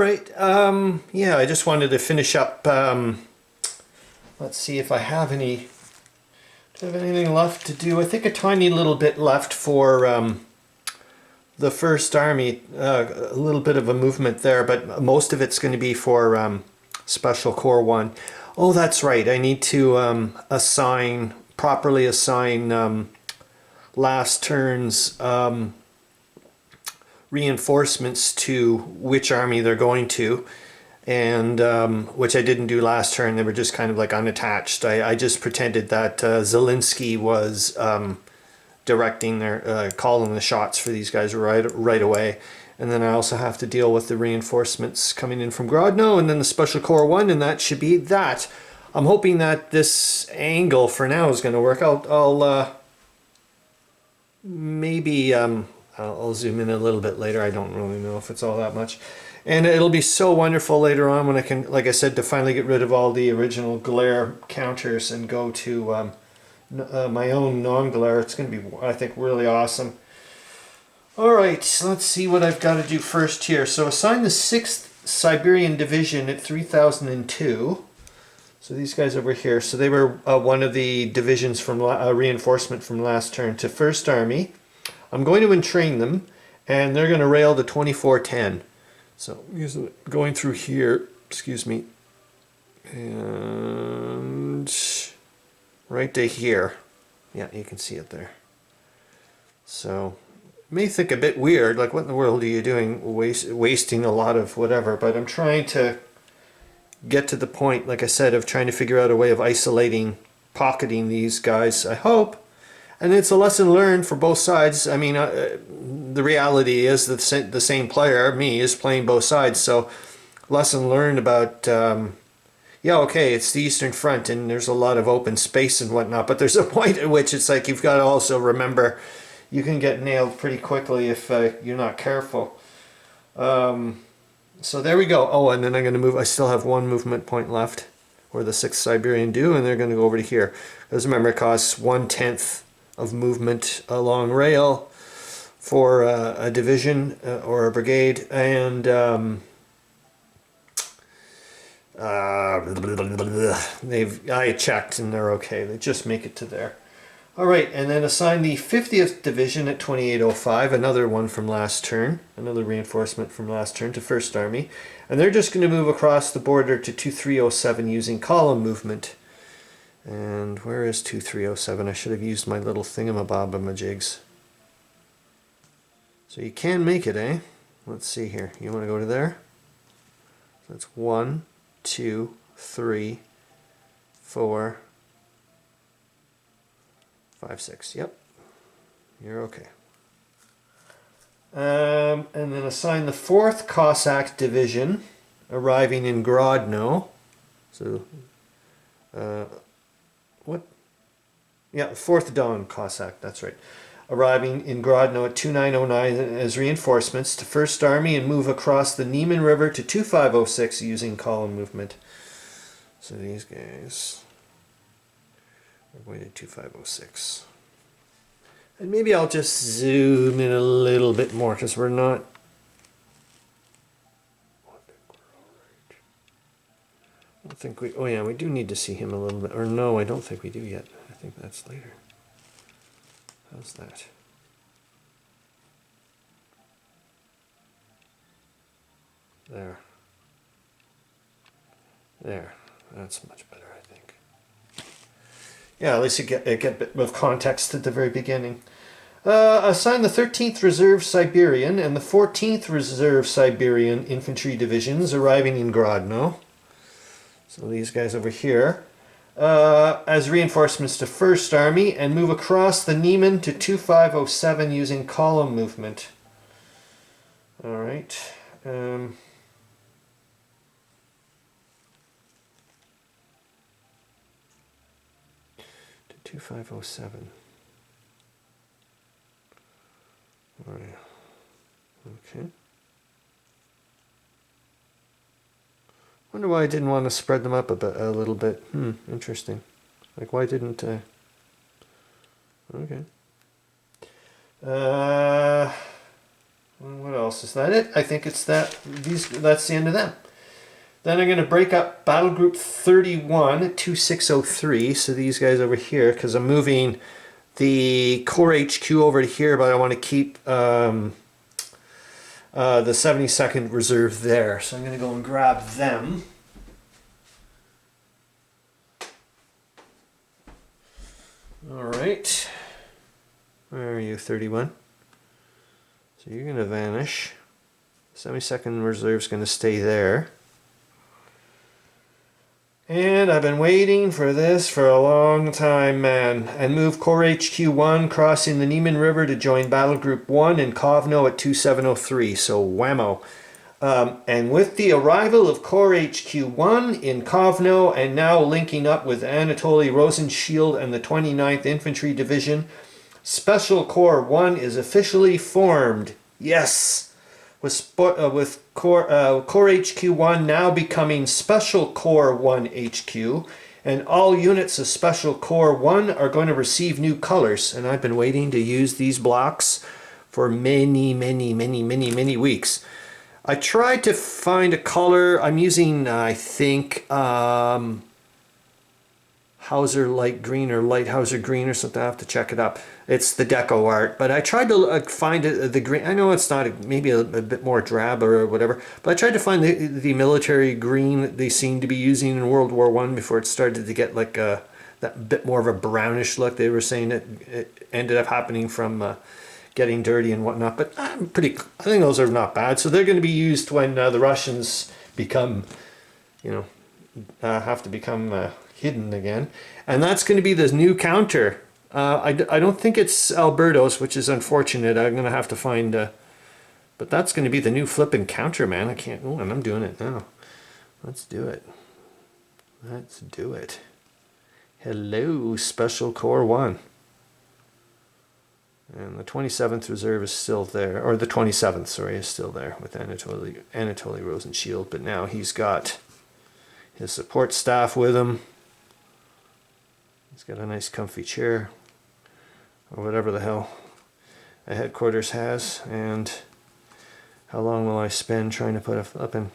right. Yeah, I just wanted to finish up. Let's see if I have any. Do I have anything left to do? I think a tiny little bit left for the First Army. A little bit of a movement there, but most of it's going to be for Special Corps 1. Oh, that's right. I need to properly assign last turn's reinforcements to which army they're going to, and which I didn't do last turn. They were just kind of like unattached. I just pretended that Zelensky was directing their calling the shots for these guys right away, and then I also have to deal with the reinforcements coming in from Grodno and then the Special Corps 1, and that should be that. I'm hoping that this angle for now is going to work out. Maybe I'll zoom in a little bit later. I don't really know if it's all that much. And it'll be so wonderful later on when I can, like I said, to finally get rid of all the original glare counters and go to my own non-glare. It's going to be, I think, really awesome. Alright, let's see what I've got to do first here. So assign the 6th Siberian Division at 3002. So these guys over here, so they were one of the divisions from reinforcement from last turn to First Army. I'm going to entrain them, and they're going to rail to 2410. So going through here, excuse me, and right to here. Yeah, you can see it there. So you may think a bit weird, like what in the world are you doing, wasting a lot of whatever, but I'm trying to get to the point, like I said, of trying to figure out a way of isolating, pocketing these guys, I hope. And it's a lesson learned for both sides. I mean, the reality is that the same player, me, is playing both sides. So lesson learned about, yeah, okay, it's the Eastern Front and there's a lot of open space and whatnot, but there's a point at which it's like you've got to also remember you can get nailed pretty quickly if you're not careful. So there we go. Oh, and then I'm going to move. I still have one movement point left where the 6th Siberian do, and they're going to go over to here. Because remember, it costs 1/10 of movement along rail for a division or a brigade, and I checked and they're okay. They just make it to there. Alright, and then assign the 50th Division at 2805, another one from last turn, another reinforcement from last turn to First Army. And they're just going to move across the border to 2307 using column movement. And where is 2307? I should have used my little thingamabob-a-jigs. So you can make it, eh? Let's see here. You want to go to there? So that's 1, 2, 3, 4, 5, 6. Yep. You're okay. And then assign the 4th Cossack Division arriving in Grodno. So, what? Yeah, 4th Don Cossack, that's right. Arriving in Grodno at 2909 as reinforcements to First Army and move across the Niemen River to 2506 using column movement. So these guys are going to 2506. And maybe I'll just zoom in a little bit more because we're not. I don't think we. Oh yeah, we do need to see him a little bit. Or no, I don't think we do yet. I think that's later. How's that? There. There. That's much better, I think. Yeah, at least you get a bit of context at the very beginning. Assign the 13th Reserve Siberian and the 14th Reserve Siberian Infantry Divisions arriving in Grodno. So these guys over here. As reinforcements to First Army and move across the Niemen to 2507 using column movement. Alright. To 2507. Alright. Okay. Wonder why I didn't want to spread them up a little bit. Interesting. Like, why didn't I? Okay. What else? Is that it? I think it's that. That's the end of them. Then I'm going to break up Battle Group 31 at 2603. So these guys over here, because I'm moving the Corps HQ over to here, but I want to keep the 72nd Reserve there. So I'm going to go and grab them. All right. Where are you, 31? So you're going to vanish. 72nd Reserve's going to stay there. And I've been waiting for this for a long time, man. And move Corps HQ 1 crossing the Niemen River to join Battle Group 1 in Kovno at 2703. So whammo. And with the arrival of Corps HQ 1 in Kovno and now linking up with Anatoly Rosenshield and the 29th Infantry Division, Special Corps 1 is officially formed. Yes! With Corps HQ 1 now becoming Special Corps 1 HQ, and all units of Special Corps 1 are going to receive new colors. And I've been waiting to use these blocks for many weeks. I tried to find a color. I'm using, I think, Hauser Light Green or Light Hauser Green or something. I have to check it up. It's the deco art, but I tried to find the green. I know it's not maybe a bit more drab or whatever, but I tried to find the military green that they seemed to be using in World War I before it started to get like that bit more of a brownish look. They were saying that it ended up happening from getting dirty and whatnot, but I think those are not bad. So they're going to be used when the Russians become, have to become hidden again, and that's going to be this new counter. I don't think it's Alberto's, which is unfortunate. I'm going to have to find, but that's going to be the new flipping counter, man. I can't, and I'm doing it now. Let's do it. Let's do it. Hello, Special Corps 1. And the 27th Reserve is still there, or the 27th, sorry, is still there with Anatoly Rosenshield, but now he's got his support staff with him. He's got a nice comfy chair, or whatever the hell a headquarters has. And how long will I spend trying to put a flipping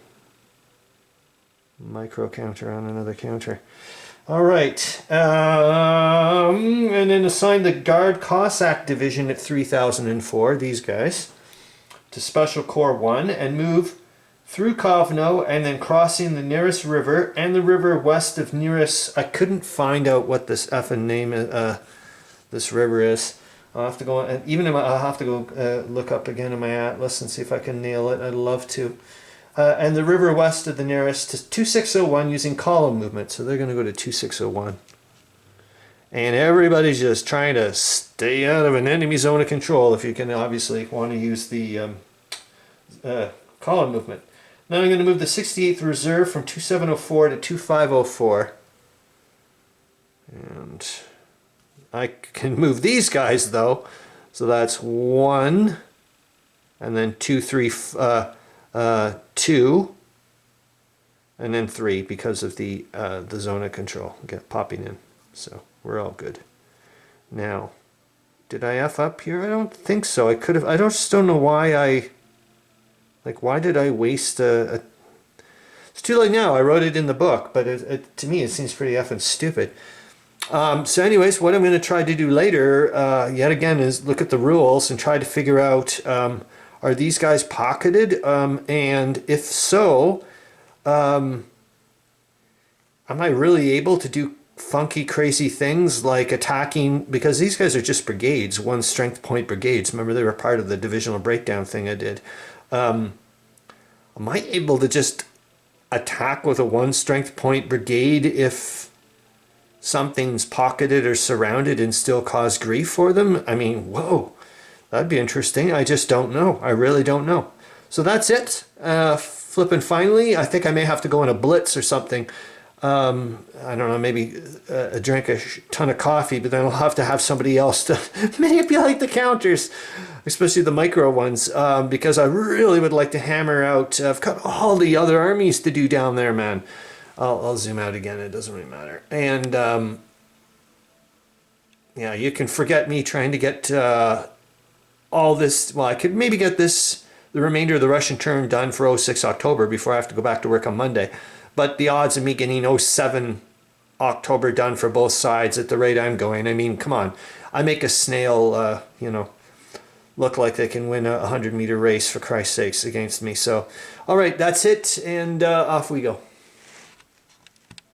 micro counter on another counter? All right, and then assign the Guard Cossack Division at 3004, these guys, to Special Corps 1, and move through Kovno and then crossing the Neris River and the river west of Neris. I couldn't find out what this effing name this river is. I'll have to go, and even I'll have to go look up again in my atlas and see if I can nail it. I'd love to. And the river west of the Neris to 2601 using column movement. So they're going to go to 2601. And everybody's just trying to stay out of an enemy zone of control if you can obviously want to use the column movement. Now I'm going to move the 68th Reserve from 2704 to 2504. And I can move these guys though. So that's 1, and then 2, 3, 2, and then 3 because of the zone of control popping in. So we're all good. Now, did I F up here? I don't think so. I could have. I just don't know why I. Like, why did I waste a... It's too late now. I wrote it in the book, but to me it seems pretty effing stupid. So anyways, what I'm going to try to do later, yet again, is look at the rules and try to figure out, are these guys pocketed? And if so, am I really able to do funky, crazy things like attacking? Because these guys are just brigades, 1 strength point brigades. Remember, they were part of the divisional breakdown thing I did. Am I able to just attack with a 1 strength point brigade if something's pocketed or surrounded and still cause grief for them? I mean, whoa, that'd be interesting. I just don't know. I really don't know. So that's it. Flipping finally, I think I may have to go on a blitz or something. I don't know, maybe drink a ton of coffee, but then I'll have to have somebody else to manipulate the counters, especially the micro ones, because I really would like to hammer out. I've got all the other armies to do down there, man. I'll zoom out again. It doesn't really matter. And yeah, you can forget me trying to get all this. Well, I could maybe get this the remainder of the Russian term done for 06 October before I have to go back to work on Monday. But the odds of me getting 07 October done for both sides at the rate I'm going, I mean, come on. I make a snail, look like they can win a 100-meter race, for Christ's sakes, against me. So, all right, that's it, and off we go.